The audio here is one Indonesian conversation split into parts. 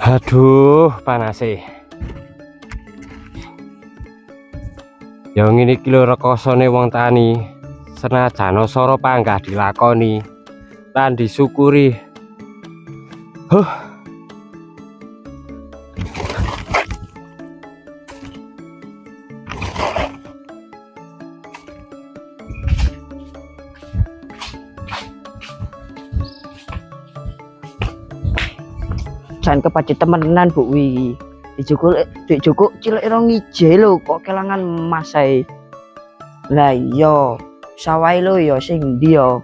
Aduh, panas sih. Yang ini kilo rekosone wong tani. Senajan soro panggah dilakoni lan disyukuri. Jan kepace temenan Bu wi. Dijukuk cilik rong ije lho kok kelangan emas ae. Lah iya, sawahe lho ya sing ndi ya.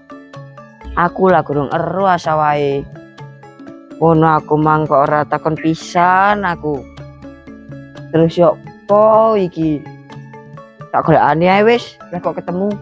Aku lah gurung ero sawahe. Ono aku mang kok ora takon pisan aku. Terus yo po iki. Tak golekane ae wis, lah kok ketemu.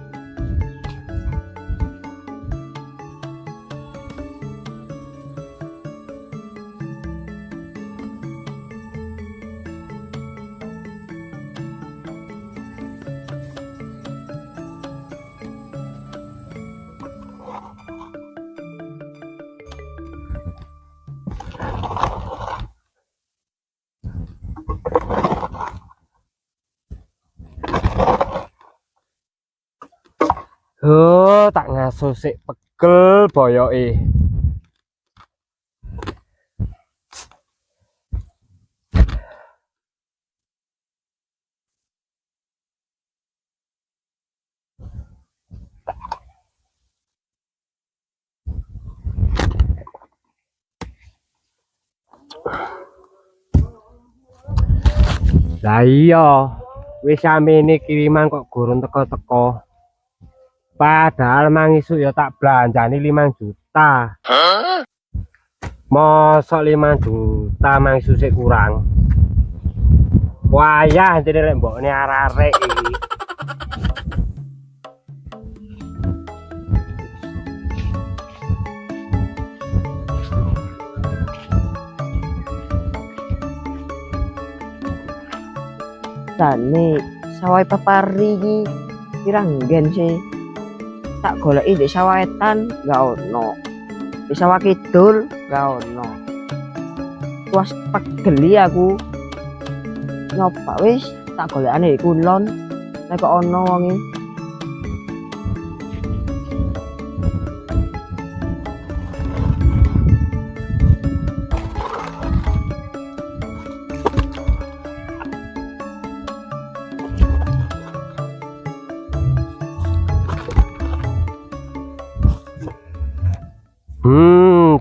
Oh, tak ngaso sik pegel boyoke. Lah iya, wis samene kiriman kok gurung teko-teko. Padahal mang isuk ya tak belanjani 5 juta. Mosok 5 juta mang isuk sik kurang. Wayah jadi rek mbokne arek-arek iki. Jane sawah papari iki pirang gen sih. Tak goleki di sawah etan gak ono. Di sawah kidul gak ono. Tuas pegeli aku. Nyoba wis tak golekane kulon nek kok ono wonge.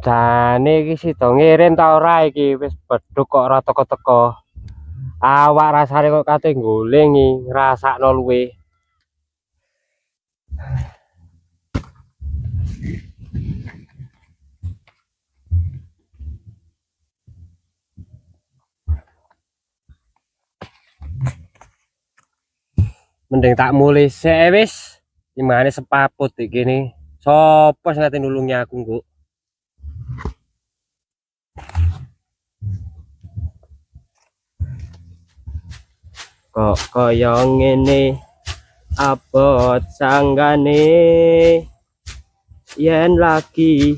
Jane iki sida ngirim ta ora iki wis beduk kok ora teko-teko. Awak rasane kok kate guling iki, ngrasakno luwe. Mending tak mulih sik wis. Imane sepaput iki ne. Sopo sing ngate nulungi aku, Nguk? Kok kaya ngene abot sanggane yen lagi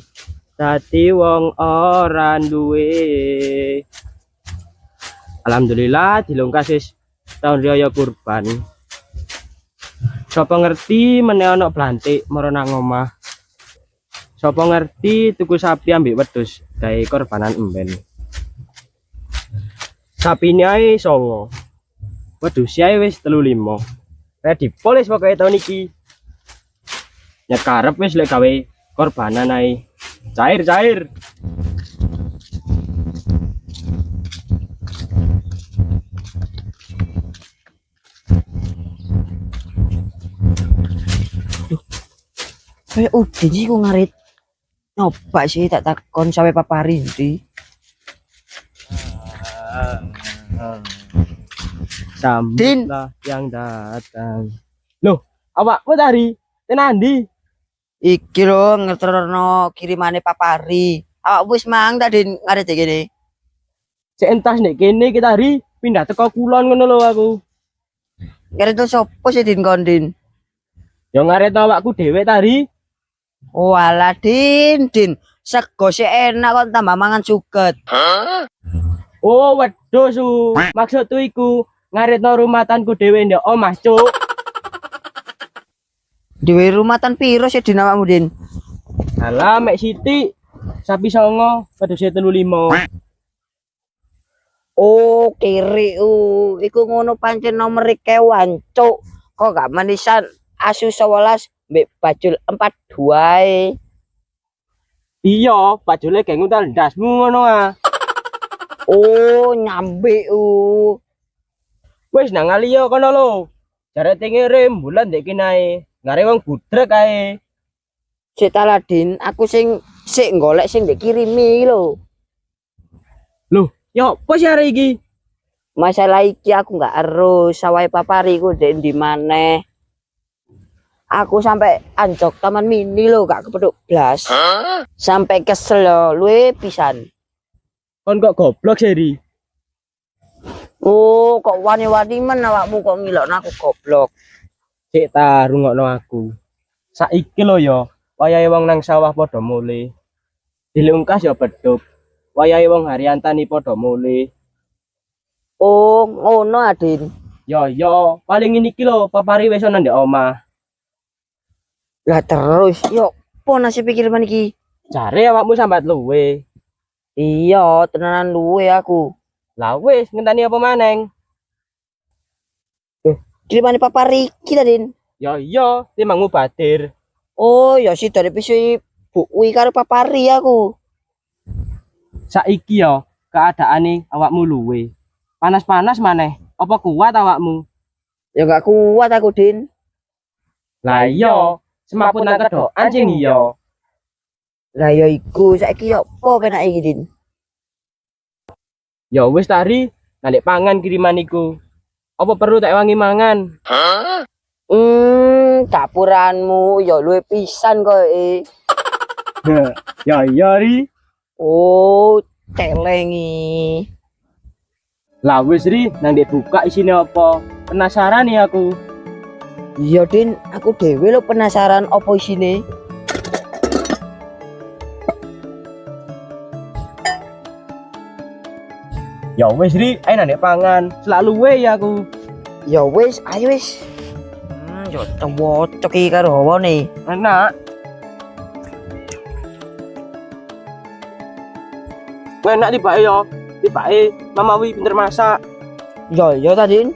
dadi wong ora duwe. Alhamdulillah dilungkas wis tahun raya kurban. Sapa ngerti meneh ana blantik mara nang omah. Sapa ngerti tuku sapi ambek wedhus gawe korbanan emben. Sapine ae 9. Wedhus ae wis 35. Ready polis pokoke tahun iki. Nyekarep wis lek gawe korbanan ae. Cair. Kayak udah sih ku ngarit. Nyoba sih tak takon sampai papari ndi. Sambutlah yang datang. Loh, awakmu tadi tenan ndi? Iki lho ngeterno kirimane papari. Awak wis mang tadi ngarit iki kene. Cek entas nek kene kita hari pindah teko kulon ngono lho aku. Ngarit to sopo sih Din Kondin? Ya ngaret awakku dhewe tadi. Walah Din, sego sik enak kok tambah mangan suget. Oh, wedhus su. Maksudku iku ngaritno rumatanku dhewe ndek omah, Cuk. Dewe rumatan piro sih Din awakmu Din? Alah, mek sithik. Sapi songo, wedhus 35. Oh, kiri iku ngono pancen nomor kewan, Cuk. Kok gak manisan asu 11 mbek bajul 42 ae. Iya, bajule geng nguntal ndasmu ngono ah. Oh, nyambe Wis nang aliyo kono lho. Jare ngirim bulan ndek kinae. Ngare wong budrek ae. Sik Taladin, aku sik golek sing dikirimi lho. Loh, yo apa sih hari iki? Masalah iki aku nggak harus sawai papariku ndek ndi maneh. Aku sampai anjok taman mini lho, gak kepethuk blas. Sampai kesel lho, luwe pisan. Kon kok goblok seri. Oh, kok wani-wani men awakmu kok ngilokno aku goblok. Sik ta rungokno aku. Saiki lho yo, wayahe wong nang sawah padha mule. Dilungkas yo beduk. Wayahe wong Haryantani padha mule. Oh, ngono Adin. Yo, paling ini iki lho, papari wis ana ndek omah. Lah terus, yo, apa nasib kiriman iki? Jare awakmu sambat luwe. Iya, tenanan luwe aku. Lah wis ngenteni apa maneng? Kirimane papari iki ta, Din? Yo iya, timangmu badir. Oh, ya sih dari pisu bukwi karo papari aku. Saiki yo, keadaane awakmu luwe. Panas-panas maneh, apa kuat awakmu? Ya gak kuat aku, Din. Lah iya, semaput nang kedokan sing iya. Lah ya iku, saiki yo apa penak iki, Din? Ya wis tari, nalek pangan kiriman iku. Apa perlu tak wangi mangan? Capuranmu ya luwe pisan koe. Ya iya ri. Oh, celengi. Lah wis ri, nang dibuka isine apa? Penasaran ya aku. Iya, Din, aku dhewe lo penasaran apa isine. Ya wis ri, ayo nang pangan. Selalu we ya aku. Ya wis, ayo wis. Yo cocok iki karo hawane. Enak. Enak tibake yo. Tibake Mamawi pinter masak. Ya, ya ta, Din.